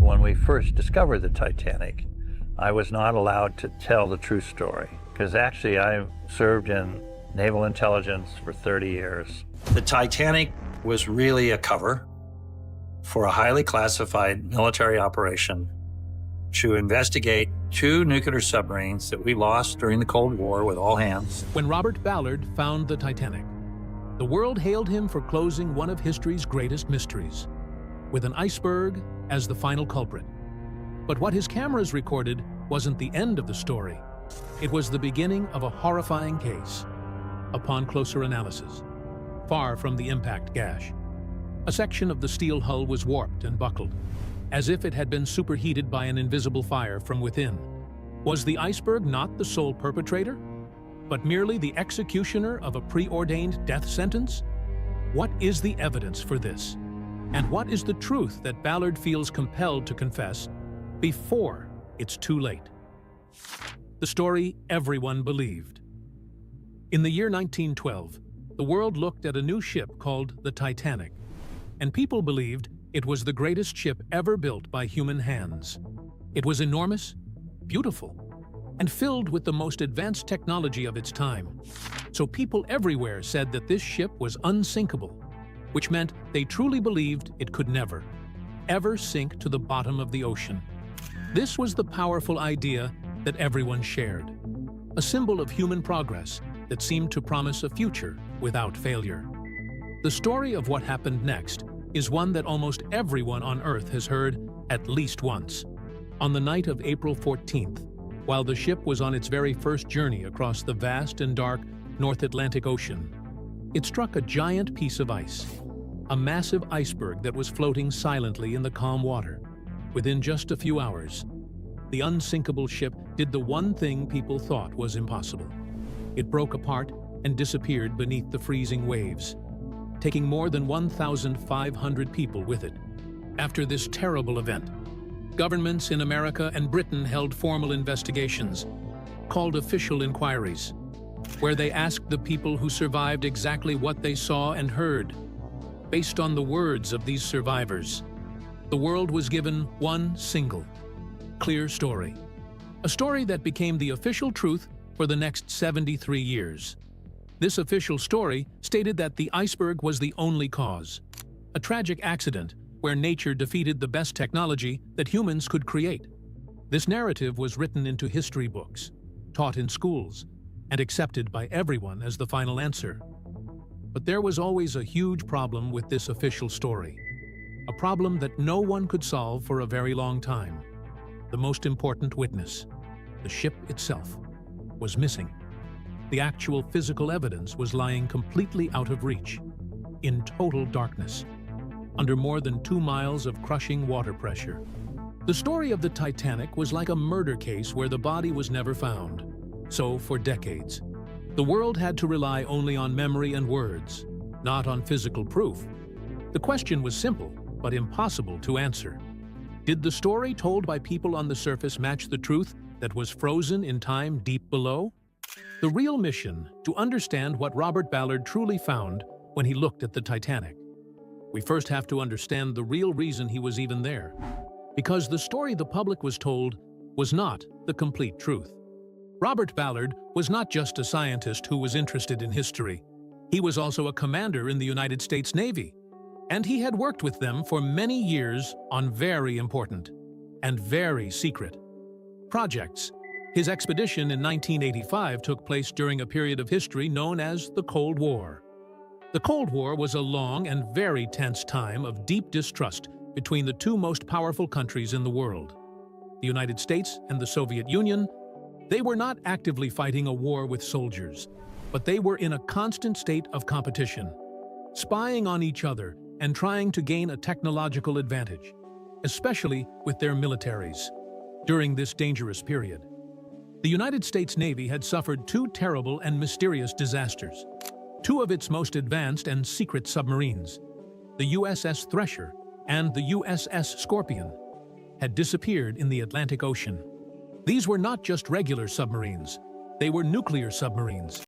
When we first discovered the Titanic, I was not allowed to tell the true story because actually I served in naval intelligence for 30 years. The Titanic was really a cover for a highly classified military operation to investigate 2 nuclear submarines that we lost during the Cold War with all hands. When Robert Ballard found the Titanic, the world hailed him for closing one of history's greatest mysteries, with an iceberg as the final culprit. But what his cameras recorded wasn't the end of the story. It was the beginning of a horrifying case. Upon closer analysis, far from the impact gash, a section of the steel hull was warped and buckled, as if it had been superheated by an invisible fire from within. Was the iceberg not the sole perpetrator, but merely the executioner of a preordained death sentence? What is the evidence for this? And what is the truth that Ballard feels compelled to confess before it's too late? The story everyone believed. In the year 1912, the world looked at a new ship called the Titanic, and people believed it was the greatest ship ever built by human hands. It was enormous, beautiful, and filled with the most advanced technology of its time. So people everywhere said that this ship was unsinkable, which meant they truly believed it could never, ever sink to the bottom of the ocean. This was the powerful idea that everyone shared, a symbol of human progress that seemed to promise a future without failure. The story of what happened next is one that almost everyone on Earth has heard at least once. On the night of April 14th, while the ship was on its very first journey across the vast and dark North Atlantic Ocean, it struck a giant piece of ice, a massive iceberg that was floating silently in the calm water. Within just a few hours, the unsinkable ship did the one thing people thought was impossible. It broke apart and disappeared beneath the freezing waves, taking more than 1,500 people with it. After this terrible event, governments in America and Britain held formal investigations, called official inquiries, where they asked the people who survived exactly what they saw and heard. Based on the words of these survivors, the world was given one single, clear story. A story that became the official truth for the next 73 years. This official story stated that the iceberg was the only cause, a tragic accident where nature defeated the best technology that humans could create. This narrative was written into history books, taught in schools, and accepted by everyone as the final answer. But there was always a huge problem with this official story, a problem that no one could solve for a very long time. The most important witness, the ship itself, was missing. The actual physical evidence was lying completely out of reach, in total darkness, under more than 2 miles of crushing water pressure. The story of the Titanic was like a murder case where the body was never found. So, for decades, the world had to rely only on memory and words, not on physical proof. The question was simple, but impossible to answer. Did the story told by people on the surface match the truth that was frozen in time deep below? The real mission, to understand what Robert Ballard truly found when he looked at the Titanic. We first have to understand the real reason he was even there, because the story the public was told was not the complete truth. Robert Ballard was not just a scientist who was interested in history. He was also a commander in the United States Navy, and he had worked with them for many years on very important and very secret projects. His expedition in 1985 took place during a period of history known as the Cold War. The Cold War was a long and very tense time of deep distrust between the 2 most powerful countries in the world, the United States and the Soviet Union. They were not actively fighting a war with soldiers, but they were in a constant state of competition, spying on each other and trying to gain a technological advantage, especially with their militaries. During this dangerous period, the United States Navy had suffered 2 terrible and mysterious disasters. 2 of its most advanced and secret submarines, the USS Thresher and the USS Scorpion, had disappeared in the Atlantic Ocean. These were not just regular submarines, they were nuclear submarines.